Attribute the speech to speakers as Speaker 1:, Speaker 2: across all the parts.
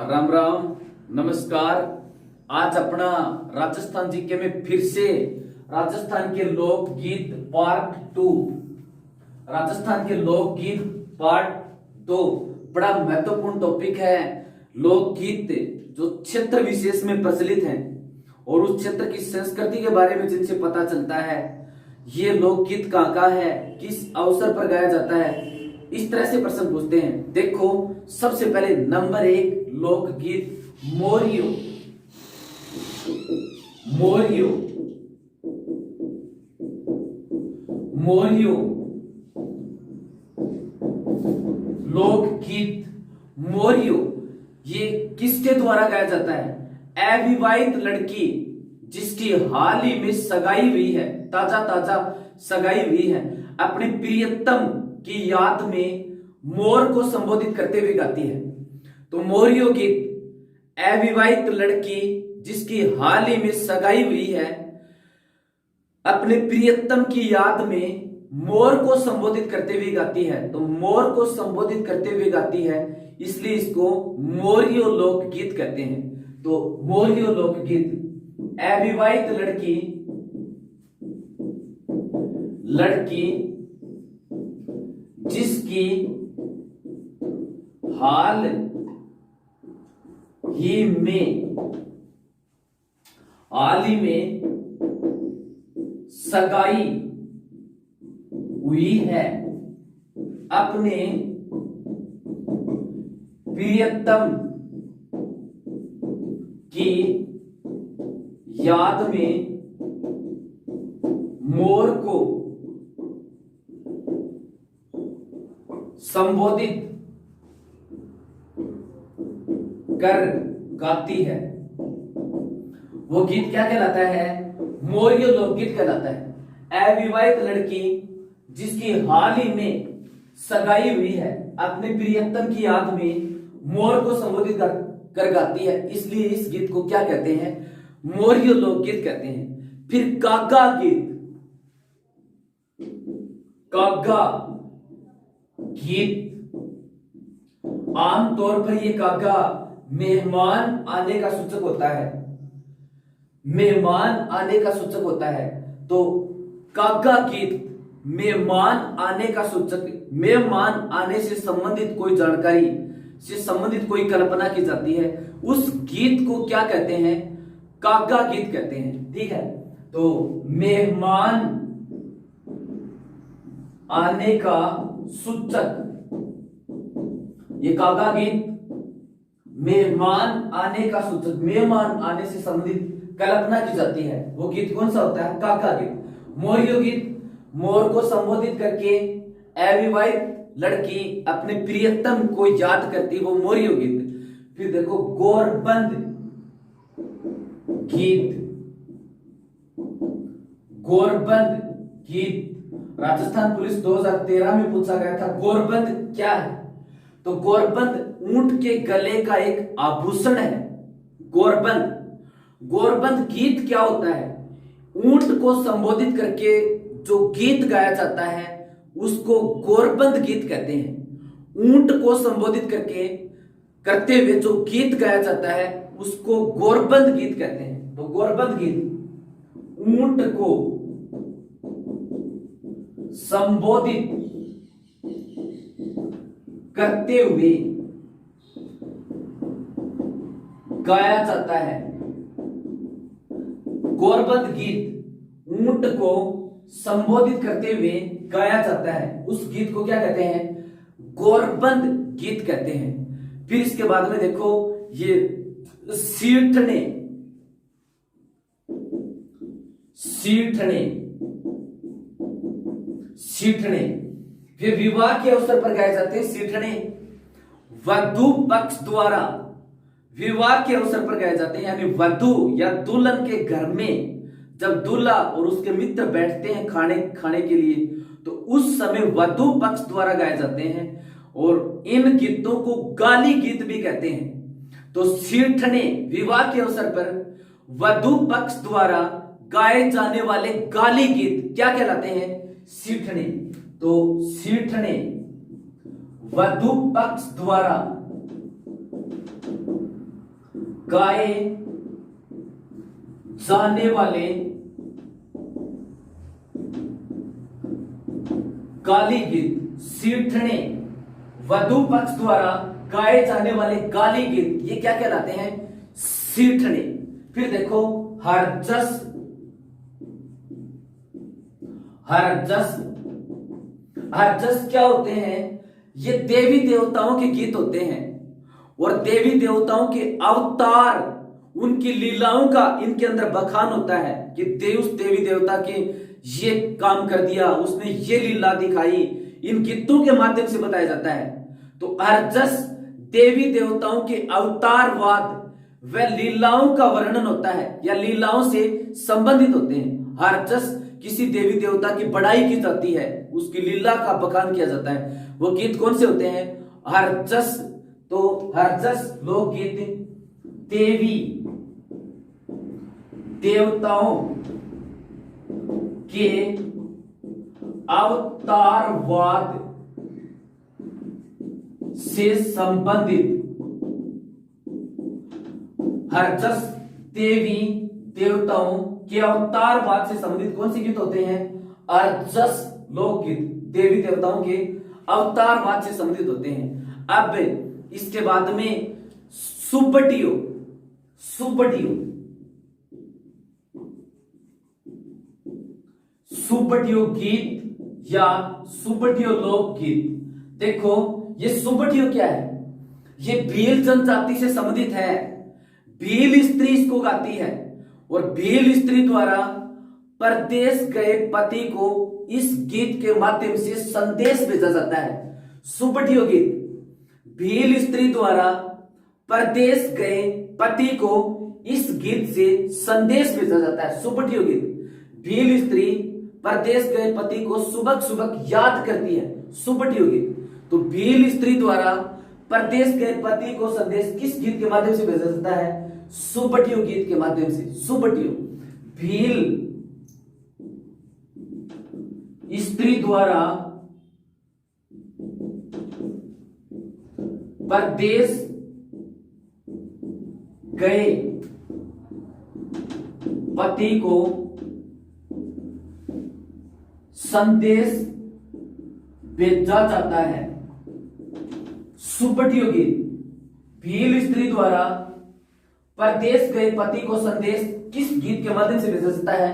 Speaker 1: राम राम नमस्कार। आज अपना राजस्थान जीके में फिर से राजस्थान के लोकगीत पार्ट 2, राजस्थान के लोकगीत पार्ट 2 बड़ा महत्वपूर्ण टॉपिक है। लोकगीत जो क्षेत्र विशेष में प्रचलित हैं और उस क्षेत्र की संस्कृति के बारे में जिनसे पता चलता है, ये लोकगीत कहाँ है, किस अवसर पर गाया जाता है, इस तरह से प्रश्न पूछते हैं। देखो, सबसे पहले नंबर 1 लोकगीत मोरियो। मोरियो मोरियो लोकगीत मोरियो ये किसके द्वारा गाया जाता है? अविवाहित लड़की जिसकी हाल ही में सगाई हुई है, ताजा ताजा सगाई हुई है, अपने प्रियतम की याद में मोर को संबोधित करते हुए गाती है। तो मोरियो गीत अविवाहित लड़की जिसकी हाल ही में सगाई हुई है, अपने प्रियतम की याद में मोर को संबोधित करते हुए गाती है। तो मोर को संबोधित करते हुए गाती है, इसलिए इसको मोरियो लोकगीत कहते हैं। तो मोरियो लोकगीत अविवाहित लड़की जिसकी हाल ही में सगाई हुई है, अपने प्रियतम की याद में मोर को संबोधित कर गाती है। वो गीत क्या कहलाता है? मोरियो लोकगीत कहलाता है। अविवाहित लड़की जिसकी हाल ही में सगाई हुई है, अपने प्रियतम की याद में मोर को संबोधित कर गाती है, इसलिए इस गीत को क्या कहते हैं? मोरियो लोकगीत कहते हैं। फिर कागा गीत। कागा गीत आमतौर पर ये कागा मेहमान आने का सूचक होता है। मेहमान आने का सूचक होता है। तो कागा गीत मेहमान आने का सूचक, मेहमान आने से संबंधित कोई जानकारी से संबंधित कोई कल्पना की जाती है, उस गीत को क्या कहते हैं? कागा गीत कहते हैं। ठीक है, तो मेहमान आने का सूचक, ये कागा गीत मेहमान आने का सूचक, मेहमान आने से संबंधित कल्पना की जाती है, वो गीत कौन सा होता है? कागा गीत। मोरियो गीत मोर को संबोधित करके अविवाहित लड़की अपने प्रियतम को याद करती, वो मोरियो गीत। फिर देखो गोरबंद गीत। गोरबंद गीत राजस्थान पुलिस 2013 में पूछा गया था, गोरबंद क्या है? तो गोरबंद ऊंट के गले का एक आभूषण है। गोरबंद गोरबंद गीत क्या होता है? ऊंट को संबोधित करके जो गीत गाया जाता है उसको गोरबंद गीत कहते हैं। ऊंट को संबोधित करते हुए जो गीत गाया जाता है उसको गोरबंद गीत कहते हैं। तो गोरबंद गीत ऊंट को संबोधित करते हुए गाया जाता है। गोरबंद गीत ऊंट को संबोधित करते हुए गाया जाता है, उस गीत को क्या कहते हैं? गोरबंद गीत कहते हैं। फिर इसके बाद में देखो ये सीठने। सीठने सीठने फिर विवाह के अवसर पर गाए जाते हैं सीठने। वधु पक्ष द्वारा विवाह के अवसर पर गाए जाते हैं, यानी वधु या दुल्हन के घर में जब दूल्हा और उसके मित्र बैठते हैं खाने के लिए, तो उस समय वधु पक्ष द्वारा गाए जाते हैं, और इन गीतों को गाली गीत भी कहते हैं। तो सीठने विवाह के अवसर पर वधु पक्ष द्वारा गाए जाने वाले गाली गीत क्या कहलाते हैं? सीठने। तो सीठने वधु पक्ष द्वारा गाए जाने वाले गाली गीत, सीठने वधु पक्ष द्वारा गाए जाने वाले गाली गीत, ये क्या कहलाते हैं? सीठने। फिर देखो हरजस, हरजस, हरजस क्या होते हैं? ये देवी देवताओं के गीत होते हैं और देवी देवताओं के अवतार, उनकी लीलाओं का इनके अंदर बखान होता है कि उस देवी देवता के ये काम कर दिया, उसने ये लीला दिखाई, इन गीतों के माध्यम से बताया जाता है। तो हरजस देवी देवताओं के अवतारवाद व लीलाओं का वर्णन होता है या लीलाओं से संबंधित होते हैं। हरजस किसी देवी देवता की बड़ाई की जाती है, उसकी लीला का बखान किया जाता है। वो गीत कौन से होते हैं? हरजस। तो हरजस लोकगीत देवी देवताओं के अवतारवाद से संबंधित, हरजस देवी देवताओं के अवतारवाद से संबंधित कौन से गीत होते हैं? हरजस लोकगीत देवी देवताओं के अवतारवाद से संबंधित होते हैं। अब इसके बाद में सुबटियो, सुबटियो, सुबटियो गीत या सुबटियो लोकगीत। देखो ये सुबटियो क्या है? ये भील जनजाति से संबंधित है। भील स्त्री इसको गाती है और भील स्त्री द्वारा परदेश गए पति को इस गीत के माध्यम से संदेश भेजा जाता है। सुबटियो गीत भील स्त्री द्वारा परदेश गए पति को इस गीत से संदेश भेजा जाता है। सुबटियो गीत भील स्त्री परदेश गए पति को सुबह सुबह याद करती है। सुबटियो गीत। तो भील स्त्री द्वारा परदेश गए पति को संदेश किस गीत के माध्यम से भेजा जाता है? सुबटियो गीत के माध्यम से। सुबटियो भील स्त्री द्वारा परदेश गए पति को संदेश भेजा जाता है। सुबटियो गीत भील स्त्री द्वारा परदेश गए पति को संदेश किस गीत के माध्यम से भेजा जाता है?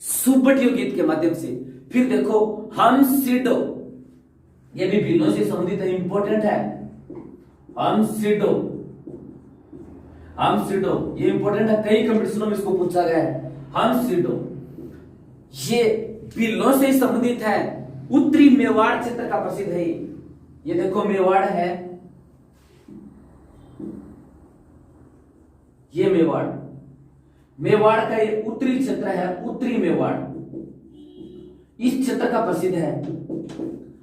Speaker 1: सुबटियो गीत के माध्यम से। फिर देखो हम सिडो, ये भी भीलों से संबंधित है, इंपॉर्टेंट है। हम सिडो, हम सिडो ये इंपॉर्टेंट है, कई कंपटीशनों में इसको पूछा गया है। हम सिडो ये भीलों से संबंधित है। उत्तरी मेवाड़ क्षेत्र का प्रसिद्ध है। ये देखो मेवाड़ है, ये मेवाड़, मेवाड़ का ये उत्तरी क्षेत्र है, उत्तरी मेवाड़ इस क्षेत्र का प्रसिद्ध है।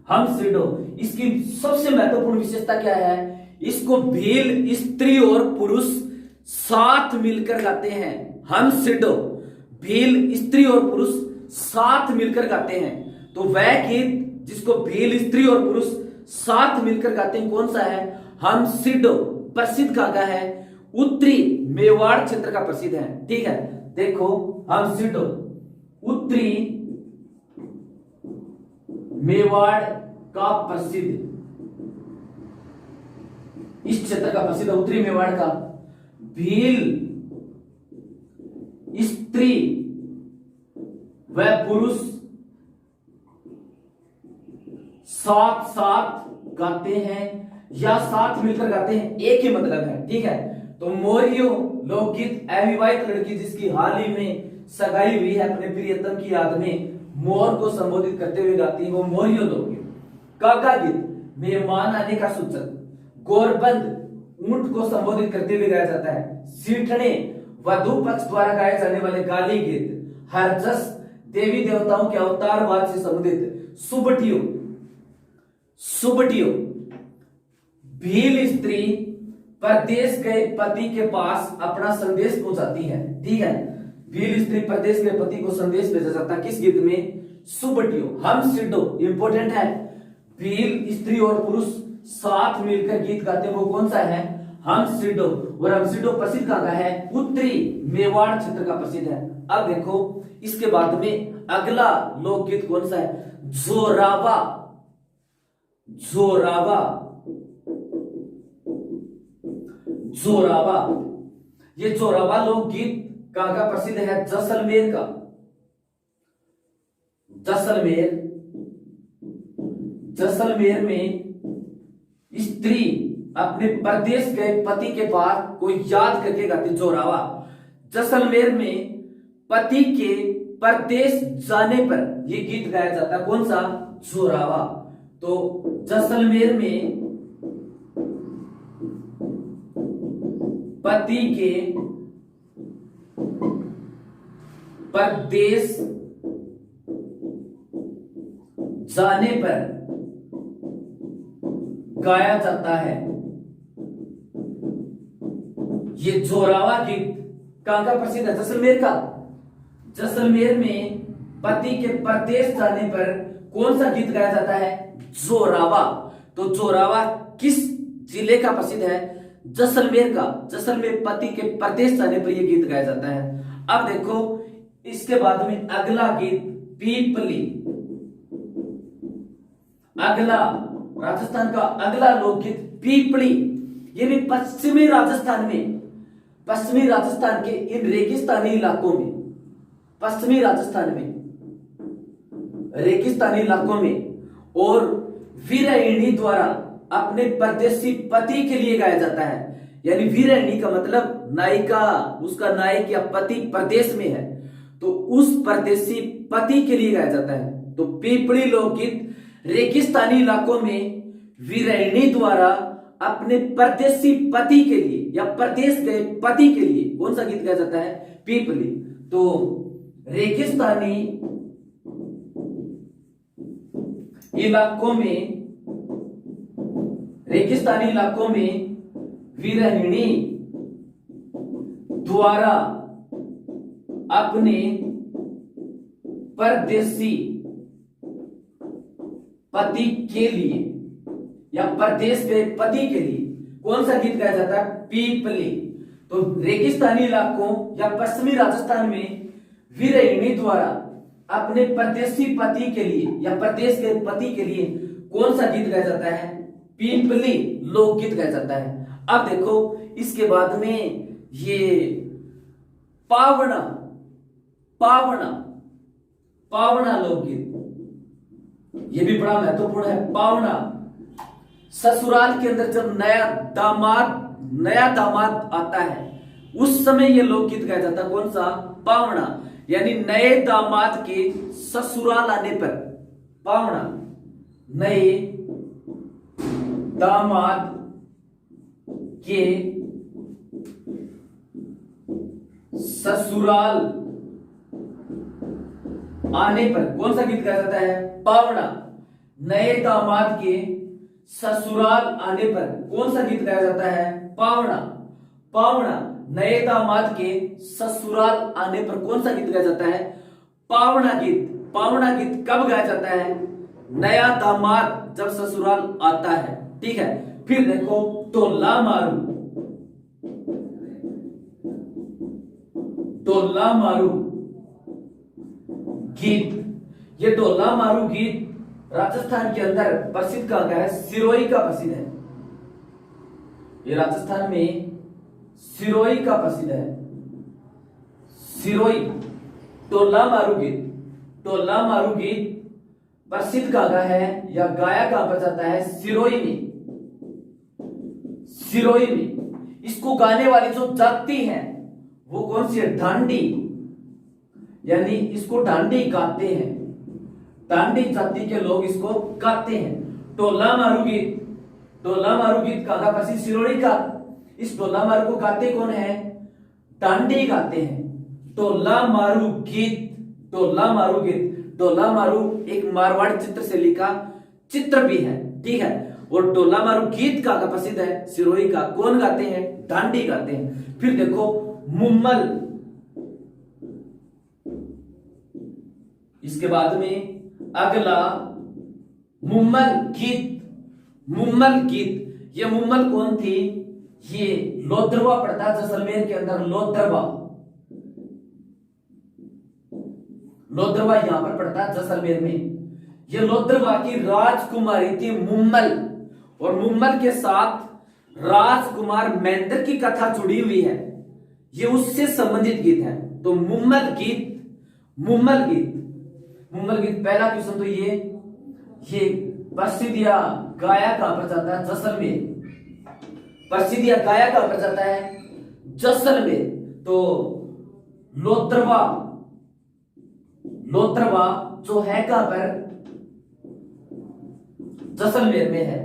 Speaker 1: हम सिडो इसकी सबसे महत्वपूर्ण विशेषता क्या है? इसको भील स्त्री और पुरुष साथ मिलकर गाते हैं। हम सिडो भील स्त्री और पुरुष साथ मिलकर गाते हैं। तो वह गीत जिसको भील स्त्री और पुरुष साथ मिलकर गाते हैं कौन सा है? हम सिडो प्रसिद्ध गागा है, उत्तरी मेवाड़ क्षेत्र का प्रसिद्ध है। ठीक है, देखो हम सिडो उत्तरी मेवाड़ का प्रसिद्ध, इस क्षेत्र का प्रसिद्ध उत्तरी मेवाड़ का। भील स्त्री व पुरुष साथ साथ गाते हैं या साथ मिलकर गाते हैं, एक ही मतलब है। ठीक है, तो मोरियो लोकगीत अविवाहित लड़की जिसकी हाल ही में सगाई हुई है अपने प्रियतम की याद में मोर को संबोधित करते हुए गाती है, वो मोरियो लोकगीत। काका गीत मेहमान आने का सूचक, गोरबंद ऊंट को संबोधित करते हुए गाया जाता है। सीठने वधु पक्ष द्वारा गाए जाने वाले गाली गीत। हरजस देवी देवताओं के अवतारवाद से संबंधित। सुबटियो, सुबटियो भील स्त्री परदेश गए पति के पास अपना संदेश पहुंचाती है। ठीक है, भील स्त्री परदेश गए पति को संदेश भेजा जाता है किस गीत में? सुबटियो। हम सिडो इंपोर्टेंट है, भील स्त्री और पुरुष साथ मिलकर गीत गाते हैं, वो कौन सा है? हम सिडो। और हम्सिडो प्रसिद्ध कहाँ का है? उत्तरी मेवाड़ क्षेत्र का प्रसिद्ध है। अब देखो इसके बाद में अगला लोकगीत कौन सा है? जोरावा। जोरावा, जोरावा, ये जोरावा लोकगीत कहाँ का प्रसिद्ध है? जैसलमेर का। जैसलमेर, जैसलमेर में स्त्री अपने परदेश गए पति के पास को याद करके गाती जोरावा। जैसलमेर में पति के परदेश जाने पर यह गीत गाया जाता है। कौन सा? जोरावा। तो जैसलमेर में पति के परदेश जाने पर गाया जाता है ये जोरावा गीत। कहां का प्रसिद्ध है? जैसलमेर का। जैसलमेर में पति के परदेश जाने पर कौन सा गीत गाया जाता है? जोरावा। तो जोरावा किस जिले का प्रसिद्ध है? जैसलमेर का। जैसलमेर पति के परदेश जाने पर यह गीत गाया जाता है। अब देखो इसके बाद में अगला गीत पीपली। अगला राजस्थान का अगला लोकगीत पीपली। ये भी पश्चिमी राजस्थान में, पश्चिमी राजस्थान के इन रेगिस्तानी इलाकों में, पश्चिमी राजस्थान में रेगिस्तानी इलाकों में और वीरायणी द्वारा अपने परदेसी पति के लिए गाया जाता है। यानी वीरायणी का मतलब नायिका, उसका नायक या पति परदेश में है तो उस परदेसी पति के लिए गाया जाता है। तो पीपली लोकगीत रेगिस्तानी इलाकों में वीरायणी द्वारा अपने परदेसी पति के लिए या परदेश गए पति के लिए कौन सा गीत गाया जाता है? पीपली। तो रेगिस्तानी इलाकों में, रेगिस्तानी इलाकों में वीरायणी द्वारा अपने परदेसी पति के लिए या परदेश में पति के लिए कौन सा गीत गाया जाता है? पीपली। तो रेगिस्तानी इलाकों या पश्चिमी राजस्थान में वीरायणी द्वारा अपने परदेसी पति के लिए या परदेश के पति के लिए कौन सा गीत गाया जाता है? पीपली लोकगीत गाया जाता है। अब देखो इसके बाद में ये पावना, पावना, पावना लोकगीत, ये भी बड़ा महत्वपूर्ण है। पावना ससुराल के अंदर जब नया दामाद आता है उस समय ये लोकगीत गाया जाता है। कौन सा? पावना। यानी नए दामाद के ससुराल आने पर, पावना, नए दामाद के ससुराल आने पर कौन सा गीत गाया जाता है? पावना। नए दामाद के ससुराल आने पर कौन सा गीत गाया जाता है? पावना। पावना, नए दामाद के ससुराल आने पर कौन सा गीत गाया जाता है? पावना गीत। पावना गीत कब गाया जाता है? नया दामाद जब ससुराल आता है। ठीक है। फिर देखो टोला मारू, टोला मारू गीत। ये टोला मारू गीत राजस्थान के अंदर प्रसिद्ध कहां का है? सिरोही का प्रसिद्ध है। ये राजस्थान में सिरोही का प्रसिद्ध है। सिरोही टोला मारू गीत, टोला मारू गीत प्रसिद्ध कहां का है या गाया कहां पर जाता है? सिरोही में। सिरोही में। इसको गाने वाली जो जाति है वो कौन सी है? ढांडी। यानी इसको ढांडी गाते हैं, ढांडी जाति के लोग इसको गाते हैं। टोला मारू गीत, टोला मारू गीत कहां प्रसिद्ध? सिरोही का। इस टोला मारू को गाते कौन है? ढांडी गाते हैं। टोला मारू गीत, टोला मारू गीत। टोला मारू एक मारवाड़ी चित्र से लिखा चित्र भी है। ठीक है। और टोला मारू गीत कहां का प्रसिद्ध है? सिरोही का। कौन गाते हैं? ढांडी गाते हैं। फिर देखो मुम्मल, इसके बाद में अगला मुम्मल गीत। मुम्मल गीत, ये मुम्मल कौन थी? ये लोद्रवा पड़ता है जैसलमेर के अंदर। लोद्रवा, लोद्रवा यहां पर पड़ता है जैसलमेर में। ये लोद्रवा की राजकुमारी थी मुम्मल, और मुम्मल के साथ राजकुमार महेंद्र की कथा जुड़ी हुई है। ये उससे संबंधित गीत है। तो मुम्मल गीत, मुम्मल गीत, मुम्मल गीत पहला क्वेश्चन तो ये प्रसिद्धिया गाया कहां पर जाता है? जैसलमेर। प्रसिद्धिया गाया कहां पर जाता है? जैसलमेर। तो लोद्रवा, लोद्रवा जो है कहां पर? जैसलमेर में है।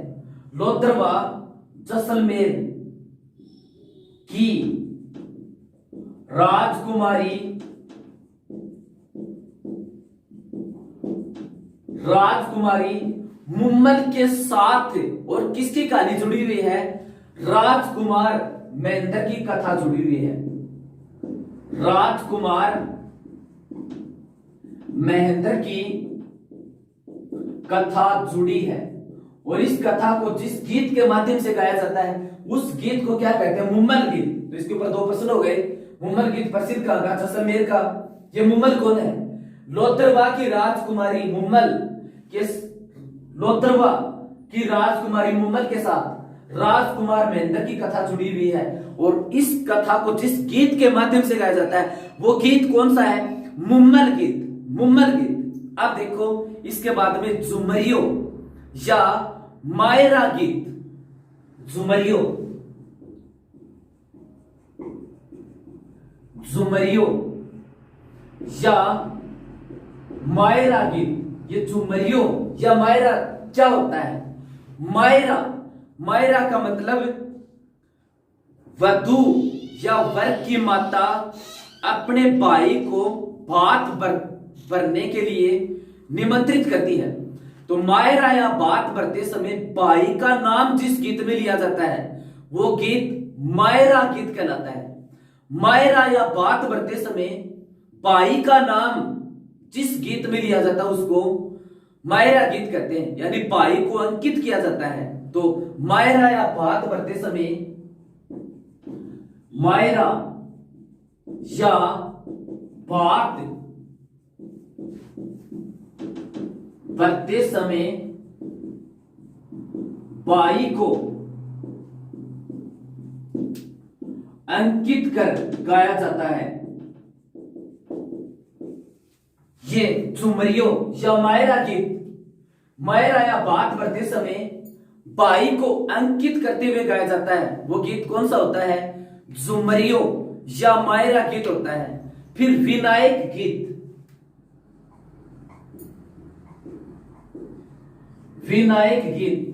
Speaker 1: लोद्रवा जैसलमेर की राजकुमारी, राजकुमारी मुम्मल के साथ और किसकी कहानी जुड़ी हुई है? राजकुमार महेंद्र की कथा जुड़ी हुई है। राजकुमार महेंद्र की कथा जुड़ी है, और इस कथा को जिस गीत के माध्यम से गाया जाता है उस गीत को क्या कहते हैं? मुम्मल गीत। तो इसके ऊपर दो प्रश्न हो गए। मुम्मल गीत प्रसिद्ध कहां का? जैसलमेर का। ये मुम्मल कौन है? लोद्रवा की राजकुमारी मुम्मल के, लोद्रवा की राजकुमारी मुम्मल के साथ राजकुमार महेंद्र की कथा जुड़ी हुई है, और इस कथा को जिस गीत के माध्यम से गाया जाता है वो गीत कौन सा है? मुम्मल गीत, मुम्मल गीत। अब देखो इसके बाद में झुमरियो या मायरा गीत। झुमरियो, झुमरियो या मायरा गीत। ये झुमरियो या मायरा क्या होता है? मायरा, मायरा का मतलब वधू या वर की माता अपने भाई को भात भरने के लिए निमंत्रित करती है। तो मायरा या बात भरते समय भाई का नाम जिस गीत में लिया जाता है वो गीत मायरा गीत कहलाता है। मायरा या बात भरते समय भाई का नाम जिस गीत में लिया जाता है उसको मायरा गीत कहते हैं, यानी भाई को अंकित किया जाता है। तो मायरा या बात भरते समय, मायरा या बात भरते समय भाई को अंकित कर गाया जाता है। ये झुमरियो या मायरा गीत, मायरा या बात भरते समय भाई को अंकित करते हुए गाया जाता है। वो गीत कौन सा होता है? झुमरियो या मायरा गीत होता है। फिर विनायक गीत, विनायक गीत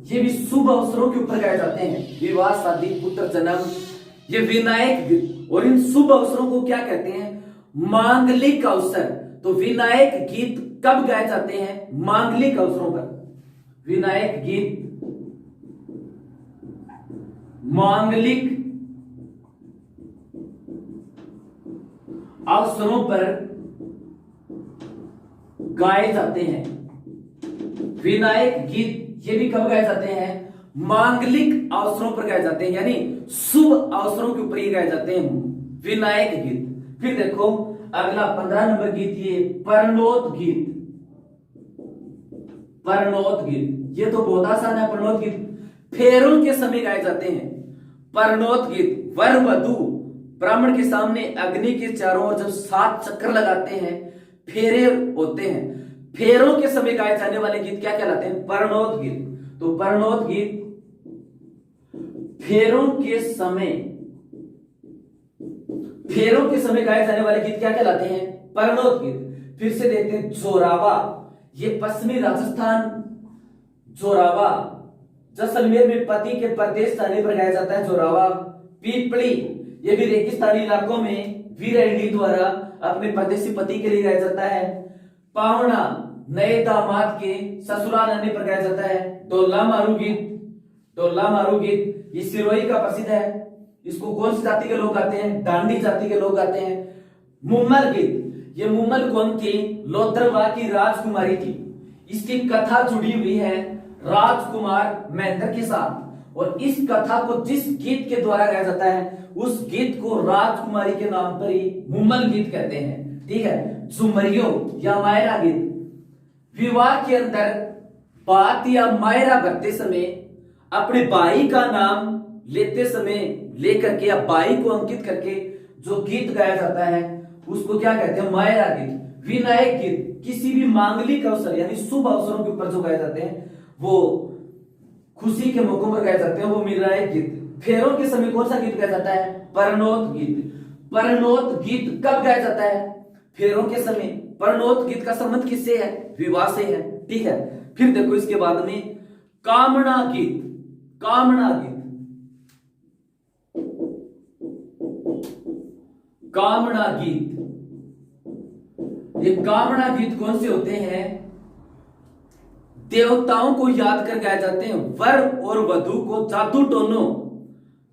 Speaker 1: ये भी शुभ अवसरों के ऊपर गाए जाते हैं। विवाह, शादी, पुत्र जन्म, ये विनायक गीत। और इन शुभ अवसरों को क्या कहते हैं? मांगलिक अवसर। तो विनायक गीत कब गाए जाते हैं? मांगलिक अवसरों पर। विनायक गीत मांगलिक अवसरों पर गाए जाते हैं। विनायक गीत ये भी कब गाए जाते हैं? मांगलिक अवसरों पर गाए जाते हैं, यानी शुभ अवसरों के ऊपर ही गाए जाते हैं विनायक गीत। फिर देखो अगला 15 नंबर गीत, ये परनोत गीत। परनोत गीत ये तो बहुत आसान है। परनोत गीत फेरों के समय गाए जाते हैं। परनोत गीत वर वधू ब्राह्मण के सामने अग्नि के चारों ओर जब 7 चक्कर लगाते हैं, फेरे होते हैं, फेरों के समय गाए जाने वाले गीत क्या कहलाते हैं? परनोत गीत। तो परनोत गीत फेरों के समय, फेरों के समय गाए जाने वाले गीत क्या कहलाते हैं? परनोत गीत। फिर से देखते हैं जोरावा, ये पश्चिमी राजस्थान, जोरावा जैसलमेर में पति के परदेश जाने पर गाया जाता है जोरावा। पीपली ये भी रेगिस्तानी इलाकों में वीरहिणी द्वारा अपने परदेसी पति के लिए गाया जाता है। पावना नए दामाद के ससुराल आने पर गाया जाता है। डोला मारू गीत, डोला मारू गीत ये सिरोही का प्रसिद्ध है। इसको कौन सी जाति के लोग गाते हैं? डांडी जाति के लोग गाते हैं। मुम्मल गीत, ये मुम्मल कौन थी? लोद्रवा की राजकुमारी थी। इसकी कथा जुड़ी हुई है राजकुमार महेंद्र के साथ, और इस कथा को जिस गीत के द्वारा गाया जाता है उस गीत को राजकुमारी के नाम पर ही मुम्मल गीत कहते हैं। ठीक है, झुमरियों या मायरा गीत विवाह के अंदर बात या मायरा भरते समय अपने भाई का नाम लेते समय लेकर के या भाई को अंकित करके जो गीत गाया जाता है उसको क्या कहते हैं? मायरा गीत। विनायक गीत किसी भी मांगलिक अवसर यानी शुभ अवसरों के ऊपर जो गाए जाते हैं वो खुशी के मौकों पर गाए जाते हैं, वो विनायक गीत। फेरों के समय कौन सा गीत गाया जाता है? परनोत गीत। परनोत गीत कब गाया जाता है? फेरों के समय। परनोत गीत का संबंध किससे है? विवाह से है। ठीक है, फिर देखो इसके बाद में कामना गीत। कामना गीत, कामना गीत, ये कामना गीत कौन से होते हैं? देवताओं को याद कर गाए जाते हैं। वर और वधु को जादू टोनों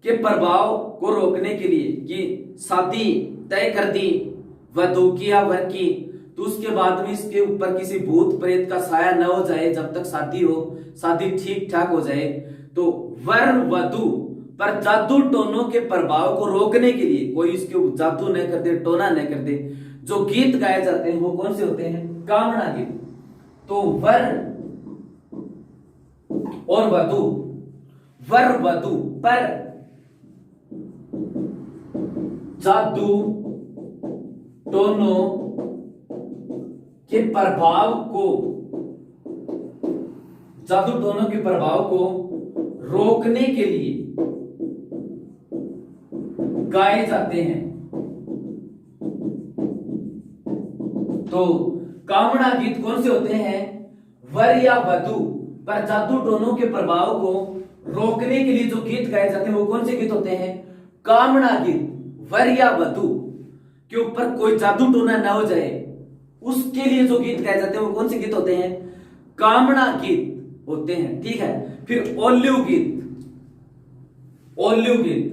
Speaker 1: के प्रभाव को रोकने के लिए कि शादी तय कर दी वधु की या वर की, तो उसके बाद में इसके ऊपर किसी भूत प्रेत का साया न हो जाए, जब तक शादी हो, शादी ठीक ठाक हो जाए, तो वर वधु पर जादू टोनों के प्रभाव को रोकने के लिए कोई इसके जादू न कर दे, टोना न कर दे, जो गीत गाए जाते हैं वो कौन से होते हैं? कामना गीत। तो वर और वधु, वर वधु पर जादू टोनों के प्रभाव को, जादू टोनों के प्रभाव को रोकने के लिए गाए जाते हैं। तो कामना गीत कौन से होते हैं? वर या वधु पर जादू टोनों के प्रभाव को रोकने के लिए जो गीत गाए जाते हैं वो कौन से गीत होते हैं? कामना गीत। वर या वधु के ऊपर कोई जादू टोना ना हो जाए उसके लिए जो गीत गाए जाते हैं वो कौन से गीत होते हैं? कामना गीत होते हैं। ठीक है, फिर ओल्लू गीत। ओल्लू गीत,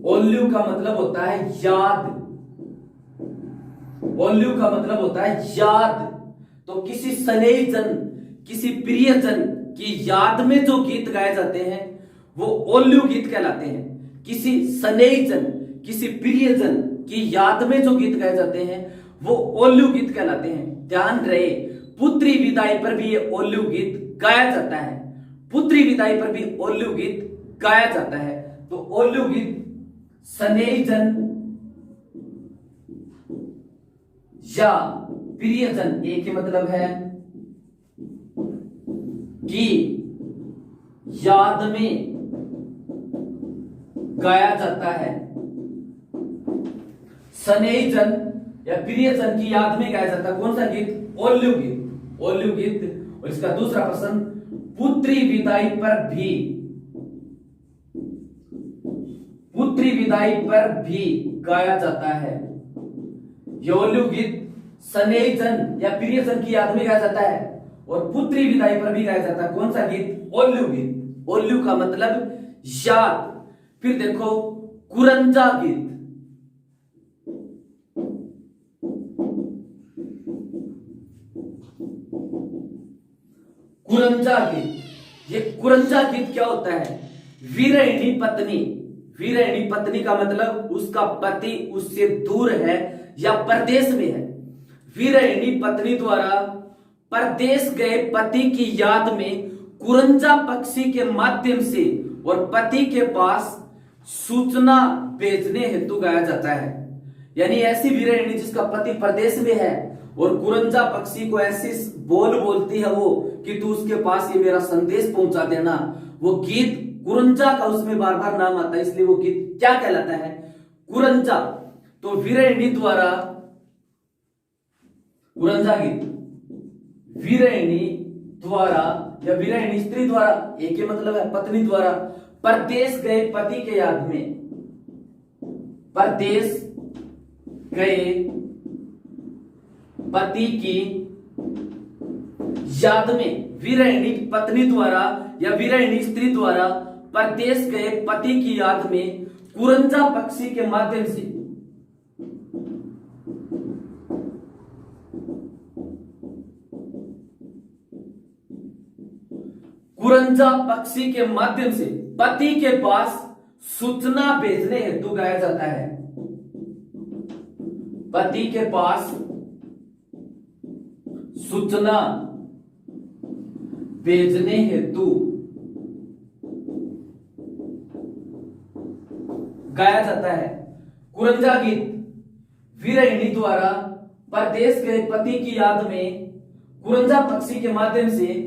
Speaker 1: ओल्लू का मतलब होता है याद। ओल्लू का मतलब होता है याद। तो किसी स्नेहीजन, किसी प्रियजन की याद में जो गीत गाए जाते हैं वो ओल्लू गीत कहलाते हैं। किसी स्नेहीजन, किसी प्रियजन की याद में जो गीत गाए जाते हैं वो ओल्लू गीत कहलाते हैं। ध्यान रहे, पुत्री विदाई पर भी ये ओल्लू गीत गाया जाता है। पुत्री विदाई पर भी ओल्लू गीत गाया जाता है। तो ओल्लू गीत स्नेहीजन या प्रियजन, एक ही मतलब है, की याद में गाया जाता है। स्नेहीजन या प्रियजन की याद में गाया जाता है कौन सा गीत? ओल्लू गीत। ओल्लू गीत। और इसका दूसरा प्रश्न, पुत्री विदाई पर भी, पुत्री विदाई पर भी गाया जाता है। ये ओल्लू गीत स्नेहीजन या प्रियजन की याद में गाया जाता है और पुत्री विदाई पर भी गाया जाता है। कौन सा गीत? ओल्लू गीत। ओल्लू का मतलब याद। फिर देखो कुरंजा गीत। कुरंजा गीत, ये कुरंजा गीत क्या होता है? वीरहिणी पत्नी। वीरहिणी पत्नी का मतलब उसका पति उससे दूर है या परदेश में है। वीरहिणी पत्नी द्वारा परदेश गए पति की याद में कुरंजा पक्षी के माध्यम से और पति के पास सूचना भेजने हेतु गाया जाता है। यानी ऐसी वीरहिणी जिसका पति परदेश में है और कुरंजा पक्षी को ऐसी बोल बोलती है वो कि तू उसके पास ये मेरा संदेश पहुंचा देना, वो गीत कुरंजा का उसमें बार बार नाम आता है, इसलिए वो गीत क्या कहलाता है? कुरंजा। तो वीरहिणी द्वारा, कुरंजा गीत वीरहिणी द्वारा या वीरहिणी स्त्री द्वारा, एक ही मतलब है, पत्नी द्वारा परदेश गए पति के याद में, परदेश गए पति की याद में वीरहिणी पत्नी द्वारा या वीरहिणी स्त्री द्वारा परदेश गए पति की याद में कुरंजा पक्षी के माध्यम से कुरंजा पक्षी के माध्यम से पति के पास सूचना भेजने हेतु गाया जाता है। पति के पास सूचना भेजने हेतु गाया जाता है। कुरंजा गीत वीरहिणी द्वारा परदेश गए पति की याद में कुरंजा पक्षी के माध्यम से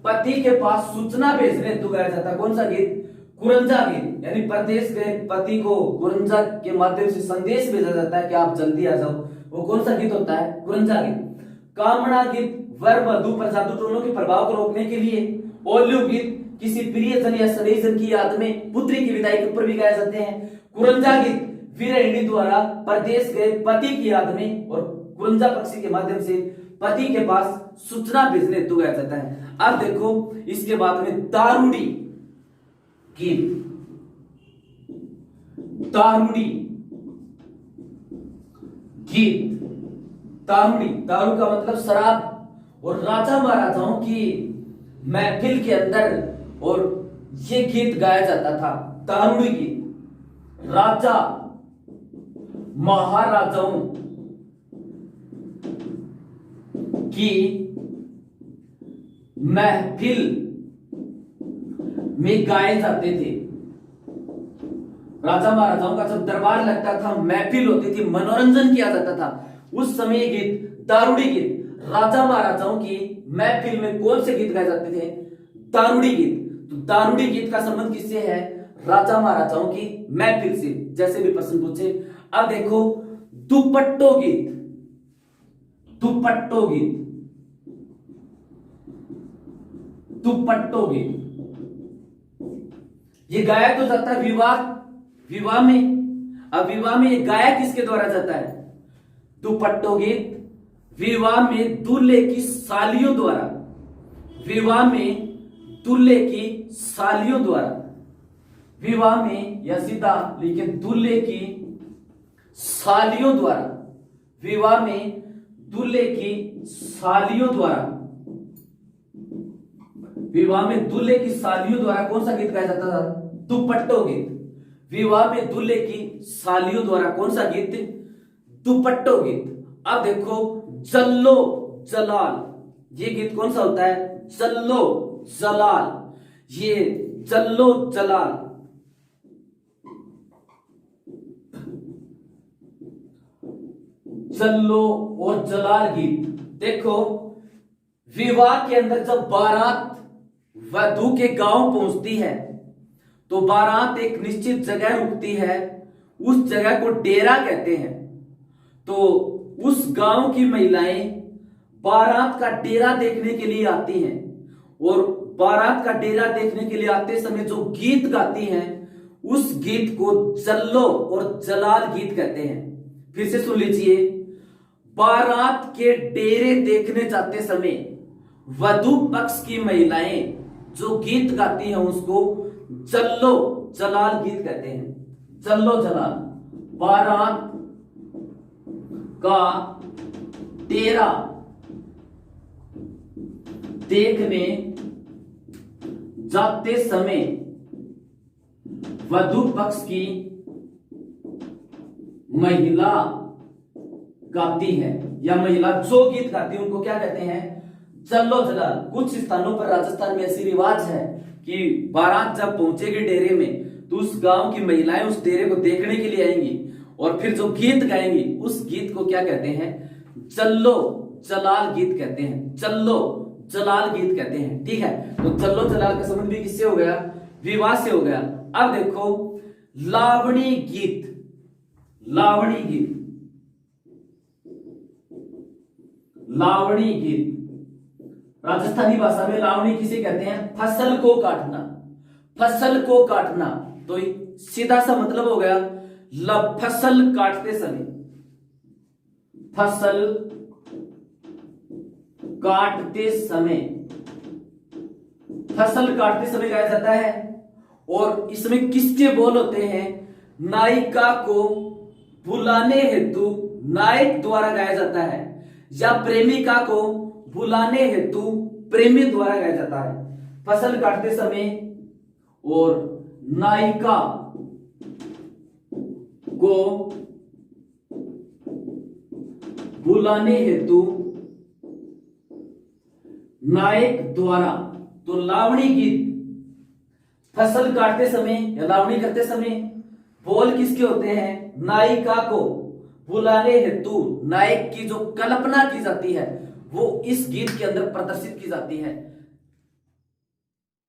Speaker 1: पति के पास सूचना भेजने हेतु गाया जाता है। कौन सा गीत? कुरंजा गीत। यानी परदेश गए पति को कुरंजा के माध्यम से संदेश भेजा जाता है कि आप जल्दी आ जाओ। वो कौन सा गीत होता है? कुरंजा गीत। कामना गीत वर वधु पर जादू टोनों के प्रभाव को रोकने के लिए। ओल्लू गीत किसी प्रियजन या स्नेहीजन की याद में पुत्री की विदाई के ऊपर भी गाए जाते हैं। कुरंजा गीत वीरहिणी द्वारा परदेश गए पति की याद में और कुरंजा पक्षी के माध्यम से पति के पास सूचना भेजने हेतु गाया जाता है। अब देखो इसके बाद में दारूड़ी गीत। दारूड़ी गीत। दारूड़ी, दारू का मतलब शराब, और राजा महाराजाओं की महफिल के अंदर और ये गीत गाया जाता था। दारूड़ी गीत राजा महाराजाओं की महफिल में गाए जाते थे। राजा महाराजाओं का जब दरबार लगता था, महफिल होती थी, मनोरंजन किया जाता था, उस समय गीत दारूड़ी गीत राजा महाराजाओं की महफिल में कौन से गीत गाए जाते थे? दारूड़ी गीत। तो दारूड़ी गीत का संबंध किससे है? राजा महाराजाओं की महफिल से। जैसे भी प्रश्न पूछे। अब देखो दुपट्टो गीत। दुपट्टो गीत। दुपट्टो गीत ये गाया तो जाता है विवाह में। अब विवाह में गाया किसके द्वारा जाता है? दुपट्टो गीत विवाह में दूल्हे की सालियों द्वारा। विवाह में दूल्हे की सालियों द्वारा। विवाह में या सीधा लिखे दूल्हे की सालियों द्वारा। विवाह में दूल्हे की सालियों द्वारा। विवाह में दूल्हे की सालियों द्वारा कौन सा गीत गाया जाता था? दुपट्टो गीत। विवाह में दूल्हे की सालियों द्वारा कौन सा गीत? दुपट्टो गीत। अब देखो जल्लो जलाल, ये गीत कौन सा होता है? जल्लो जलाल। ये जल्लो जलाल जल्लो और जलाल गीत। देखो विवाह के अंदर जब बारात वधू के गांव पहुंचती है तो बारात एक निश्चित जगह रुकती है, उस जगह को डेरा कहते हैं। तो उस गांव की महिलाएं बारात का डेरा देखने के लिए आती हैं और बारात का डेरा देखने के लिए आते समय जो गीत गाती हैं उस गीत को जल्लो और जलाल गीत कहते हैं। फिर से सुन लीजिए। बारात के डेरे देखने जाते समय वधू पक्ष की महिलाएं जो गीत गाती हैं उसको जल्लो जलाल गीत कहते हैं। जल्लो जलाल। बारात का डेरा देखने जाते समय वधू पक्ष की महिला गाती है या महिला जो गीत गाती है उनको क्या कहते हैं? जल्लो जलाल। कुछ स्थानों पर राजस्थान में ऐसी रिवाज है कि बारात जब पहुंचेगी डेरे में तो उस गांव की महिलाएं उस डेरे को देखने के लिए आएंगी और फिर जो गीत गाएंगी उस गीत को क्या कहते हैं? जल्लो जलाल गीत कहते हैं। जल्लो जलाल गीत कहते हैं। ठीक है, तो जल्लो जलाल का संबंध भी किससे हो गया? विवाह से हो गया। अब देखो लावणी गीत। लावणी गीत। लावणी गीत राजस्थानी भाषा में लावणी किसे कहते हैं? फसल को काटना। फसल को काटना तो सीधा सा मतलब हो गया फसल काटते समय। फसल काटते समय। फसल काटते समय गाया जाता है और इसमें किसके बोल होते हैं? नायिका को बुलाने हेतु नायक द्वारा गाया जाता है या प्रेमिका को बुलाने हेतु प्रेमी द्वारा गाया जाता है। फसल काटते समय और नायिका को बुलाने हेतु नायक द्वारा, तो लावणी गीत फसल काटते समय या लावणी करते समय बोल किसके होते हैं? नायिका को बुलाने हेतु नायक की जो कल्पना की जाती है वो इस गीत के अंदर प्रदर्शित की जाती है।